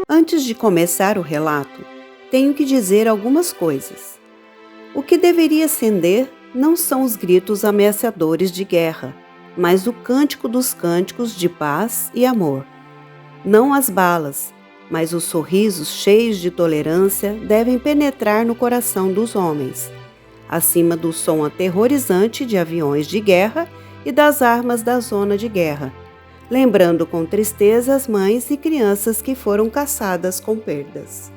Antes de começar o relato, tenho que dizer algumas coisas. O que deveria acender não são os gritos ameaçadores de guerra, mas o cântico dos cânticos de paz e amor. Não as balas, mas os sorrisos cheios de tolerância devem penetrar no coração dos homens, acima do som aterrorizante de aviões de guerra e das armas da zona de guerra, lembrando com tristeza as mães e crianças que foram caçadas com perdas.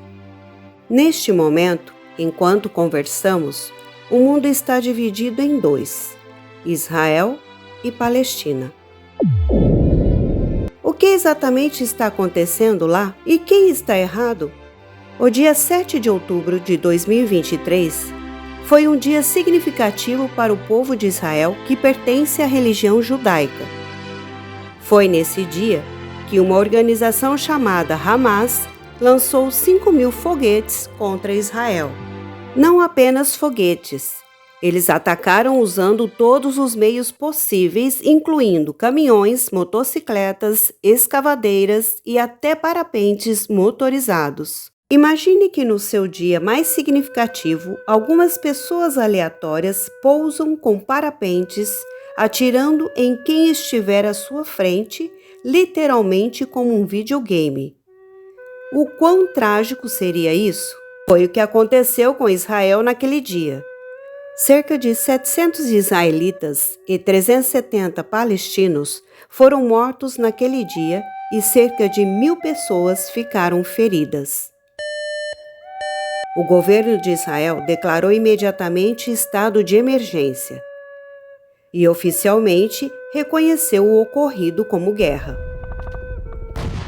Neste momento, enquanto conversamos, o mundo está dividido em dois: Israel e Palestina. O que exatamente está acontecendo lá e quem está errado? O dia 7 de outubro de 2023 foi um dia significativo para o povo de Israel que pertence à religião judaica. Foi nesse dia que uma organização chamada Hamas lançou 5.000 foguetes contra Israel. Não apenas foguetes. Eles atacaram usando todos os meios possíveis, incluindo caminhões, motocicletas, escavadeiras e até parapentes motorizados. Imagine que no seu dia mais significativo, algumas pessoas aleatórias pousam com parapentes, atirando em quem estiver à sua frente, literalmente como um videogame. O quão trágico seria isso? Foi o que aconteceu com Israel naquele dia. Cerca de 700 israelitas e 370 palestinos foram mortos naquele dia e cerca de 1.000 pessoas ficaram feridas. O governo de Israel declarou imediatamente estado de emergência e oficialmente reconheceu o ocorrido como guerra.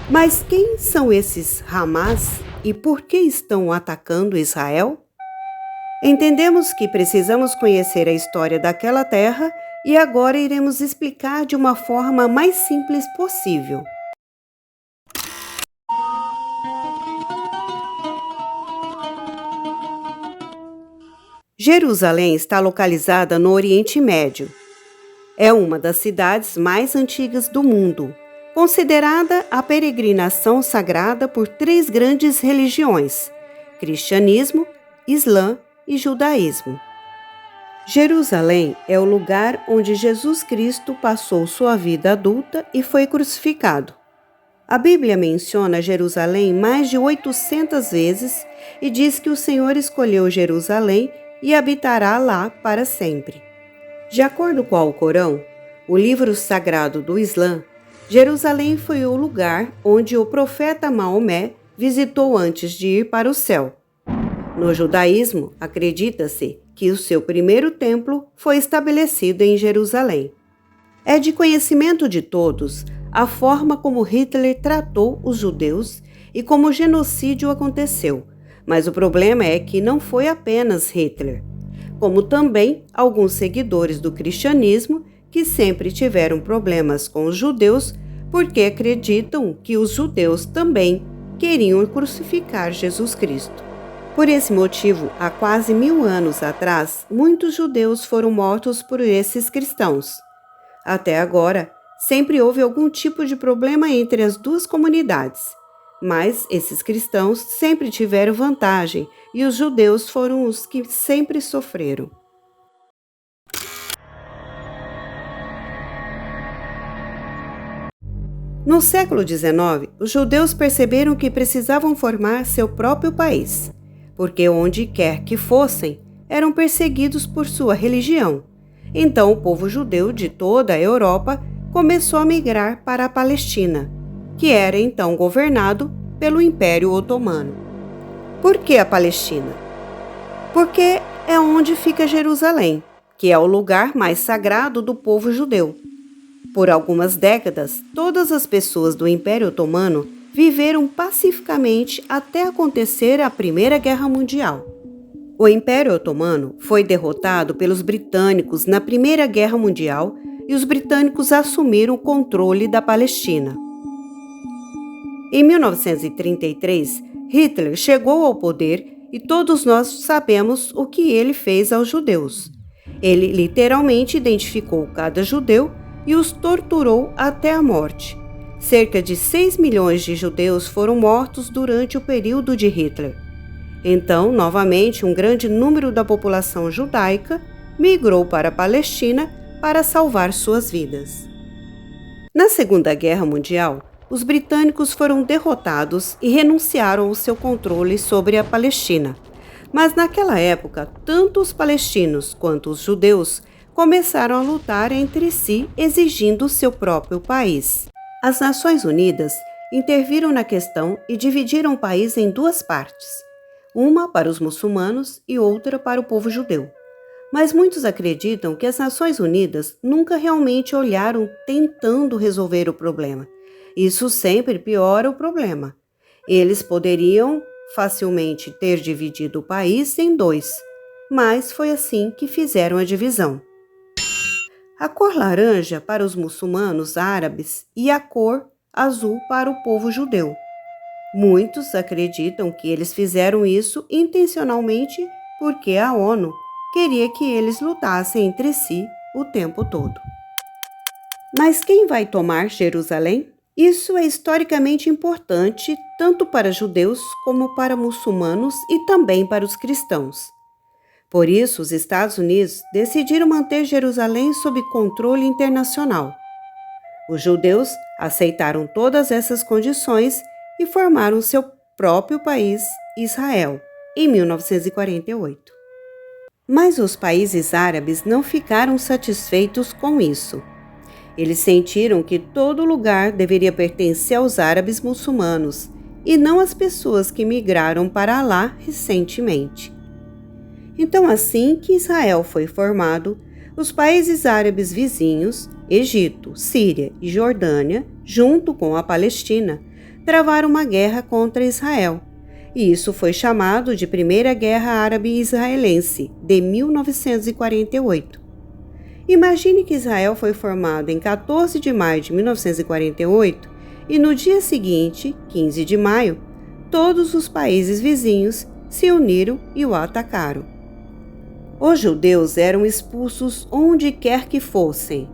Mas quem são esses Hamas e por que estão atacando Israel? Entendemos que precisamos conhecer a história daquela terra e agora iremos explicar de uma forma mais simples possível. Jerusalém está localizada no Oriente Médio. É uma das cidades mais antigas do mundo, considerada a peregrinação sagrada por 3 grandes religiões: cristianismo, islã e judaísmo. Jerusalém é o lugar onde Jesus Cristo passou sua vida adulta e foi crucificado. A Bíblia menciona Jerusalém mais de 800 vezes e diz que o Senhor escolheu Jerusalém e habitará lá para sempre. De acordo com o Alcorão, o livro sagrado do Islã, Jerusalém foi o lugar onde o profeta Maomé visitou antes de ir para o céu. No judaísmo, acredita-se que o seu primeiro templo foi estabelecido em Jerusalém. É de conhecimento de todos a forma como Hitler tratou os judeus e como o genocídio aconteceu, mas o problema é que não foi apenas Hitler, como também alguns seguidores do cristianismo que sempre tiveram problemas com os judeus porque acreditam que os judeus também queriam crucificar Jesus Cristo. Por esse motivo, há quase 1000 anos atrás, muitos judeus foram mortos por esses cristãos. Até agora, sempre houve algum tipo de problema entre as duas comunidades, mas esses cristãos sempre tiveram vantagem e os judeus foram os que sempre sofreram. No século XIX, os judeus perceberam que precisavam formar seu próprio país, porque onde quer que fossem, eram perseguidos por sua religião. Então o povo judeu de toda a Europa começou a migrar para a Palestina, que era então governado pelo Império Otomano. Por que a Palestina? Porque é onde fica Jerusalém, que é o lugar mais sagrado do povo judeu. Por algumas décadas, todas as pessoas do Império Otomano viveram pacificamente até acontecer a Primeira Guerra Mundial. O Império Otomano foi derrotado pelos britânicos na Primeira Guerra Mundial e os britânicos assumiram o controle da Palestina. Em 1933, Hitler chegou ao poder e todos nós sabemos o que ele fez aos judeus. Ele literalmente identificou cada judeu e os torturou até a morte. Cerca de 6 milhões de judeus foram mortos durante o período de Hitler. Então, novamente, um grande número da população judaica migrou para a Palestina para salvar suas vidas. Na Segunda Guerra Mundial, os britânicos foram derrotados e renunciaram ao seu controle sobre a Palestina. Mas naquela época, tanto os palestinos quanto os judeus começaram a lutar entre si, exigindo seu próprio país. As Nações Unidas interviram na questão e dividiram o país em duas partes, uma para os muçulmanos e outra para o povo judeu. Mas muitos acreditam que as Nações Unidas nunca realmente olharam tentando resolver o problema. Isso sempre piora o problema. Eles poderiam facilmente ter dividido o país em dois, mas foi assim que fizeram a divisão. A cor laranja para os muçulmanos árabes e a cor azul para o povo judeu. Muitos acreditam que eles fizeram isso intencionalmente porque a ONU queria que eles lutassem entre si o tempo todo. Mas quem vai tomar Jerusalém? Isso é historicamente importante tanto para judeus como para muçulmanos e também para os cristãos. Por isso, os Estados Unidos decidiram manter Jerusalém sob controle internacional. Os judeus aceitaram todas essas condições e formaram seu próprio país, Israel, em 1948. Mas os países árabes não ficaram satisfeitos com isso. Eles sentiram que todo lugar deveria pertencer aos árabes muçulmanos e não às pessoas que migraram para lá recentemente. Então, assim que Israel foi formado, os países árabes vizinhos, Egito, Síria e Jordânia, junto com a Palestina, travaram uma guerra contra Israel. E isso foi chamado de Primeira Guerra Árabe-Israelense, de 1948. Imagine que Israel foi formado em 14 de maio de 1948 e no dia seguinte, 15 de maio, todos os países vizinhos se uniram e o atacaram. Os judeus eram expulsos onde quer que fossem.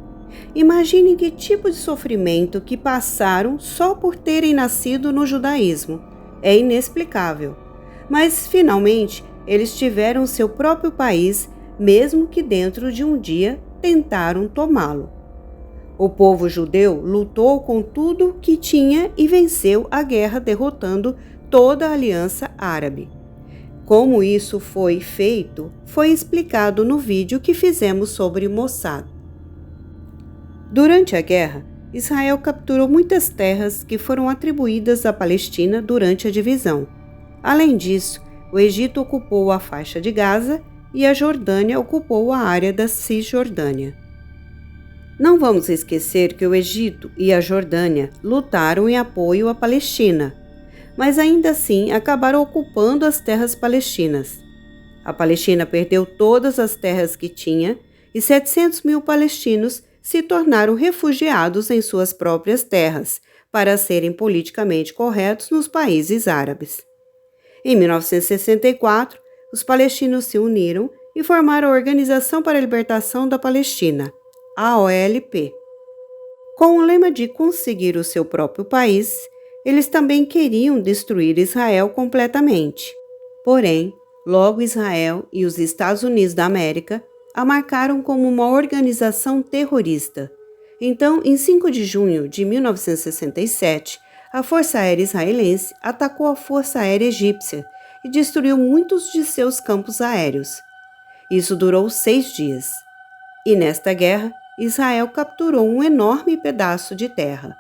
Imagine que tipo de sofrimento que passaram só por terem nascido no judaísmo. É inexplicável. Mas, finalmente, eles tiveram seu próprio país, mesmo que dentro de um dia tentaram tomá-lo. O povo judeu lutou com tudo que tinha e venceu a guerra derrotando toda a aliança árabe. Como isso foi feito, foi explicado no vídeo que fizemos sobre Mossad. Durante a guerra, Israel capturou muitas terras que foram atribuídas à Palestina durante a divisão. Além disso, o Egito ocupou a faixa de Gaza e a Jordânia ocupou a área da Cisjordânia. Não vamos esquecer que o Egito e a Jordânia lutaram em apoio à Palestina, mas ainda assim acabaram ocupando as terras palestinas. A Palestina perdeu todas as terras que tinha e 700 mil palestinos se tornaram refugiados em suas próprias terras para serem politicamente corretos nos países árabes. Em 1964, os palestinos se uniram e formaram a Organização para a Libertação da Palestina, a OLP. Com o lema de conseguir o seu próprio país, eles também queriam destruir Israel completamente. Porém, logo Israel e os Estados Unidos da América a marcaram como uma organização terrorista. Então, em 5 de junho de 1967, a Força Aérea Israelense atacou a Força Aérea Egípcia e destruiu muitos de seus campos aéreos. Isso durou 6 dias. E nesta guerra, Israel capturou um enorme pedaço de terra.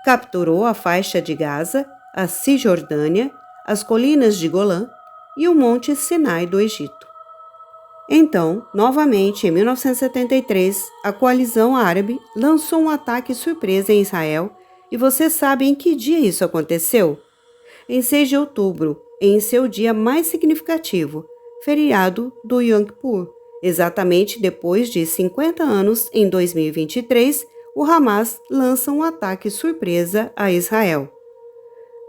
Capturou a faixa de Gaza, a Cisjordânia, as colinas de Golã e o Monte Sinai do Egito. Então, novamente, em 1973, a coalizão árabe lançou um ataque surpresa em Israel, e você sabe em que dia isso aconteceu? Em 6 de outubro, em seu dia mais significativo, feriado do Yom Kippur. Exatamente depois de 50 anos, em 2023, o Hamas lança um ataque surpresa a Israel.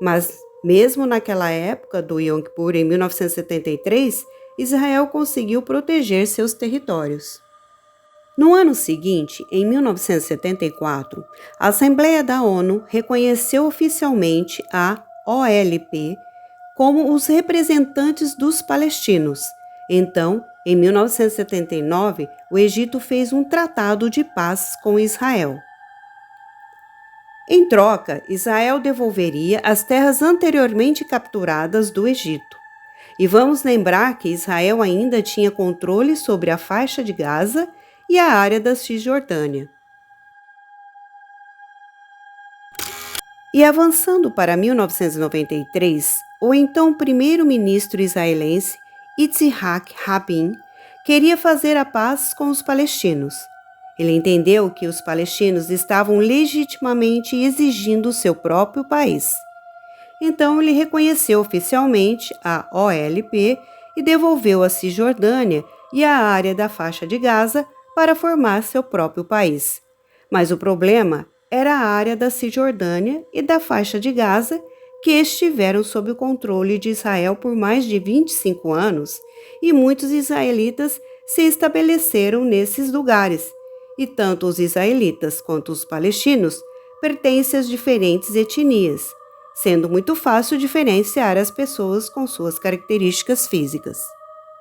Mas Mesmo naquela época do Yom Kippur, em 1973, Israel conseguiu proteger seus territórios. No ano seguinte, em 1974, a Assembleia da ONU reconheceu oficialmente a OLP como os representantes dos palestinos. Então, em 1979, o Egito fez um tratado de paz com Israel. Em troca, Israel devolveria as terras anteriormente capturadas do Egito. E vamos lembrar que Israel ainda tinha controle sobre a faixa de Gaza e a área da Cisjordânia. E avançando para 1993, o então primeiro-ministro israelense Yitzhak Rabin queria fazer a paz com os palestinos. Ele entendeu que os palestinos estavam legitimamente exigindo seu próprio país. Então ele reconheceu oficialmente a OLP e devolveu a Cisjordânia e a área da faixa de Gaza para formar seu próprio país. Mas o problema era a área da Cisjordânia e da faixa de Gaza, que estiveram sob o controle de Israel por mais de 25 anos, e muitos israelitas se estabeleceram nesses lugares, e tanto os israelitas quanto os palestinos pertencem às diferentes etnias, sendo muito fácil diferenciar as pessoas com suas características físicas.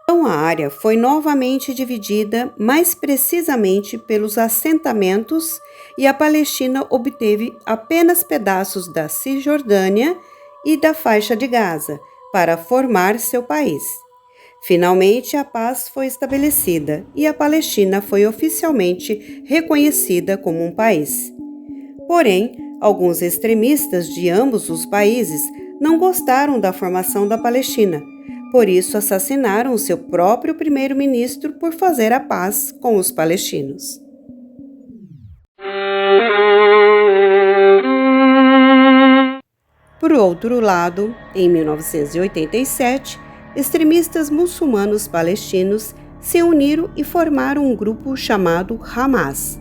Então a área foi novamente dividida, mais precisamente pelos assentamentos, e a Palestina obteve apenas pedaços da Cisjordânia e da faixa de Gaza para formar seu país. Finalmente, a paz foi estabelecida e a Palestina foi oficialmente reconhecida como um país. Porém, alguns extremistas de ambos os países não gostaram da formação da Palestina. Por isso, assassinaram seu próprio primeiro-ministro por fazer a paz com os palestinos. Por outro lado, em 1987, extremistas muçulmanos palestinos se uniram e formaram um grupo chamado Hamas,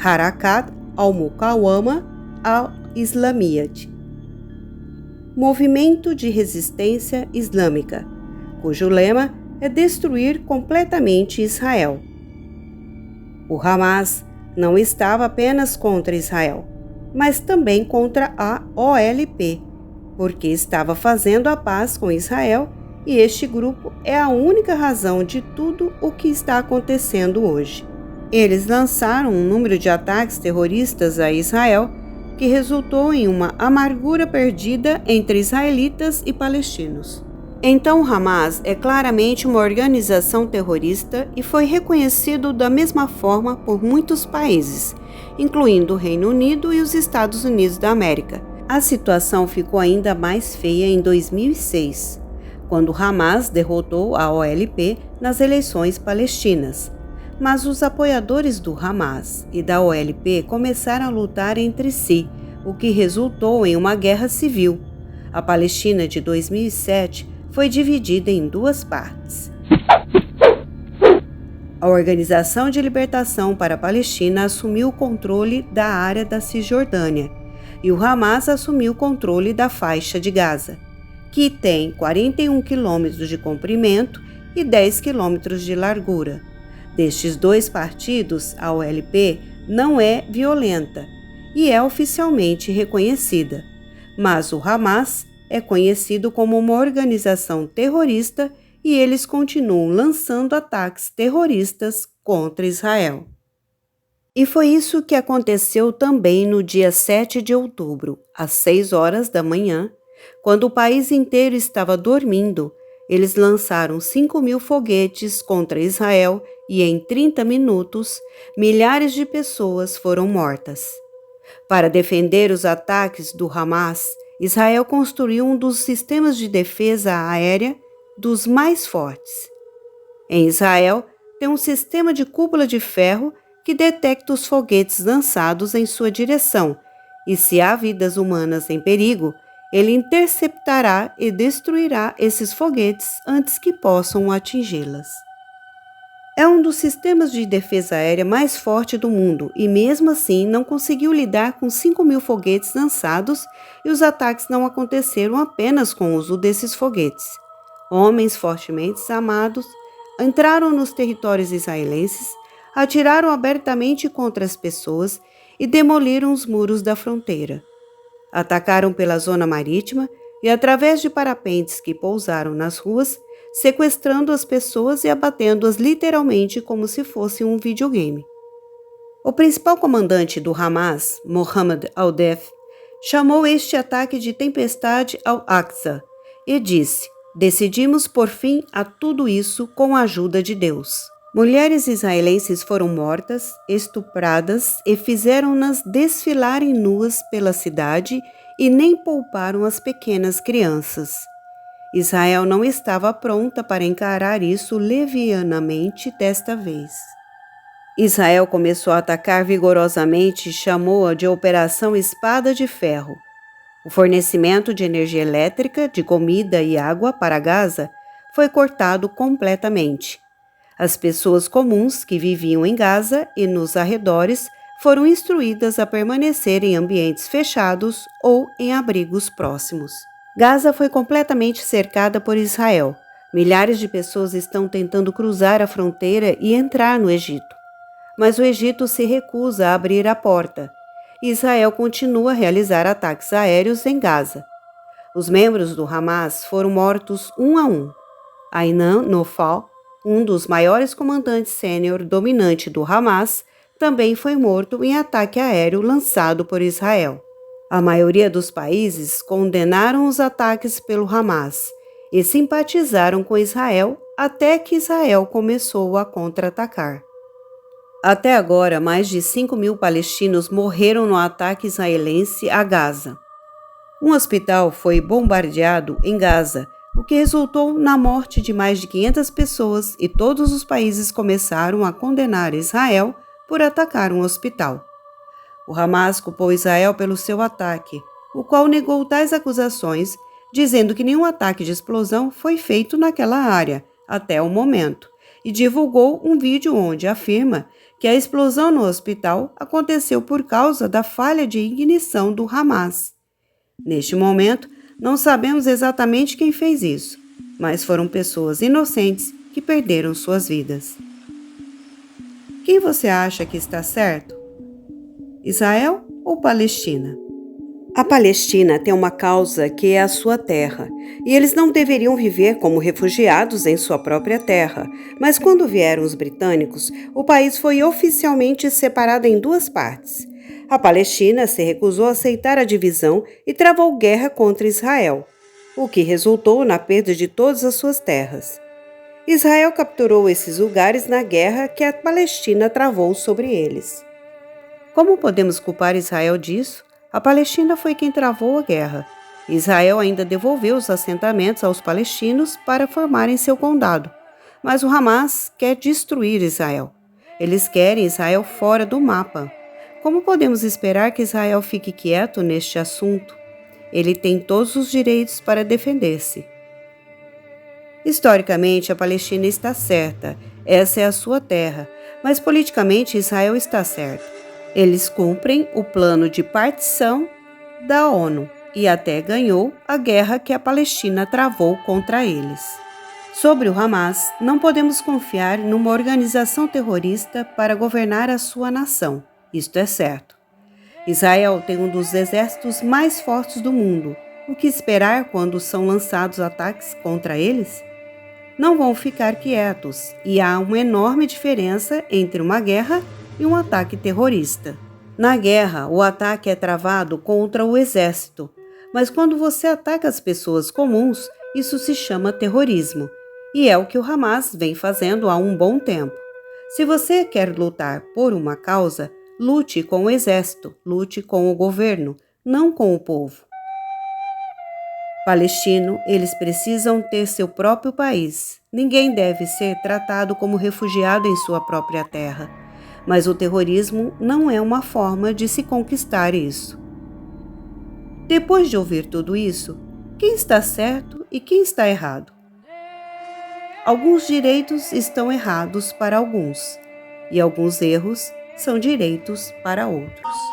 Harakat al-Muqawama al-Islamiyat, Movimento de Resistência Islâmica, cujo lema é destruir completamente Israel. O Hamas não estava apenas contra Israel, mas também contra a OLP, porque estava fazendo a paz com Israel, e este grupo é a única razão de tudo o que está acontecendo hoje. Eles lançaram um número de ataques terroristas a Israel que resultou em uma amargura perdida entre israelitas e palestinos. Então, Hamas é claramente uma organização terrorista e foi reconhecido da mesma forma por muitos países, incluindo o Reino Unido e os Estados Unidos da América. A situação ficou ainda mais feia em 2006, quando Hamas derrotou a OLP nas eleições palestinas. Mas os apoiadores do Hamas e da OLP começaram a lutar entre si, o que resultou em uma guerra civil. A Palestina de 2007 foi dividida em duas partes. A Organização de Libertação para a Palestina assumiu o controle da área da Cisjordânia e o Hamas assumiu o controle da faixa de Gaza, que tem 41 quilômetros de comprimento e 10 quilômetros de largura. Destes dois partidos, a OLP não é violenta e é oficialmente reconhecida, mas o Hamas é conhecido como uma organização terrorista e eles continuam lançando ataques terroristas contra Israel. E foi isso que aconteceu também no dia 7 de outubro, às 6 horas da manhã, quando o país inteiro estava dormindo. Eles lançaram 5.000 foguetes contra Israel e em 30 minutos, milhares de pessoas foram mortas. Para defender os ataques do Hamas, Israel construiu um dos sistemas de defesa aérea dos mais fortes. Em Israel, tem um sistema de cúpula de ferro que detecta os foguetes lançados em sua direção e, se há vidas humanas em perigo, ele interceptará e destruirá esses foguetes antes que possam atingi-las. É um dos sistemas de defesa aérea mais forte do mundo e, mesmo assim, não conseguiu lidar com 5.000 foguetes lançados e os ataques não aconteceram apenas com o uso desses foguetes. Homens fortemente armados entraram nos territórios israelenses, atiraram abertamente contra as pessoas e demoliram os muros da fronteira. Atacaram pela zona marítima e, através de parapentes que pousaram nas ruas, sequestrando as pessoas e abatendo-as literalmente como se fosse um videogame. O principal comandante do Hamas, Mohammad al-Deif, chamou este ataque de tempestade al-Aqsa e disse: "Decidimos pôr fim a tudo isso com a ajuda de Deus." Mulheres israelenses foram mortas, estupradas e fizeram-nas desfilarem nuas pela cidade e nem pouparam as pequenas crianças. Israel não estava pronta para encarar isso levianamente desta vez. Israel começou a atacar vigorosamente e chamou-a de Operação Espada de Ferro. O fornecimento de energia elétrica, de comida e água para Gaza foi cortado completamente. As pessoas comuns que viviam em Gaza e nos arredores foram instruídas a permanecer em ambientes fechados ou em abrigos próximos. Gaza foi completamente cercada por Israel. Milhares de pessoas estão tentando cruzar a fronteira e entrar no Egito. Mas o Egito se recusa a abrir a porta. Israel continua a realizar ataques aéreos em Gaza. Os membros do Hamas foram mortos um a um. Ayman Nofal, um dos maiores comandantes sênior dominante do Hamas, também foi morto em ataque aéreo lançado por Israel. A maioria dos países condenaram os ataques pelo Hamas e simpatizaram com Israel até que Israel começou a contra-atacar. Até agora, mais de 5.000 palestinos morreram no ataque israelense a Gaza. Um hospital foi bombardeado em Gaza, o que resultou na morte de mais de 500 pessoas, e todos os países começaram a condenar Israel por atacar um hospital. O Hamas culpou Israel pelo seu ataque, o qual negou tais acusações, dizendo que nenhum ataque de explosão foi feito naquela área até o momento, e divulgou um vídeo onde afirma que a explosão no hospital aconteceu por causa da falha de ignição do Hamas. Neste momento, não sabemos exatamente quem fez isso, mas foram pessoas inocentes que perderam suas vidas. Quem você acha que está certo? Israel ou Palestina? A Palestina tem uma causa que é a sua terra, e eles não deveriam viver como refugiados em sua própria terra, mas quando vieram os britânicos, o país foi oficialmente separado em duas partes. A Palestina se recusou a aceitar a divisão e travou guerra contra Israel, o que resultou na perda de todas as suas terras. Israel capturou esses lugares na guerra que a Palestina travou sobre eles. Como podemos culpar Israel disso? A Palestina foi quem travou a guerra. Israel ainda devolveu os assentamentos aos palestinos para formarem seu condado. Mas o Hamas quer destruir Israel. Eles querem Israel fora do mapa. Como podemos esperar que Israel fique quieto neste assunto? Ele tem todos os direitos para defender-se. Historicamente, a Palestina está certa. Essa é a sua terra. Mas politicamente, Israel está certo. Eles cumprem o plano de partição da ONU e até ganhou a guerra que a Palestina travou contra eles. Sobre o Hamas, não podemos confiar numa organização terrorista para governar a sua nação. Isto é certo. Israel tem um dos exércitos mais fortes do mundo. O que esperar quando são lançados ataques contra eles? Não vão ficar quietos, e há uma enorme diferença entre uma guerra e um ataque terrorista. Na guerra, o ataque é travado contra o exército, mas quando você ataca as pessoas comuns, isso se chama terrorismo, e é o que o Hamas vem fazendo há um bom tempo. Se você quer lutar por uma causa, lute com o exército, lute com o governo, não com o povo. Palestino, eles precisam ter seu próprio país. Ninguém deve ser tratado como refugiado em sua própria terra. Mas o terrorismo não é uma forma de se conquistar isso. Depois de ouvir tudo isso, quem está certo e quem está errado? Alguns direitos estão errados para alguns, e alguns erros são direitos para outros.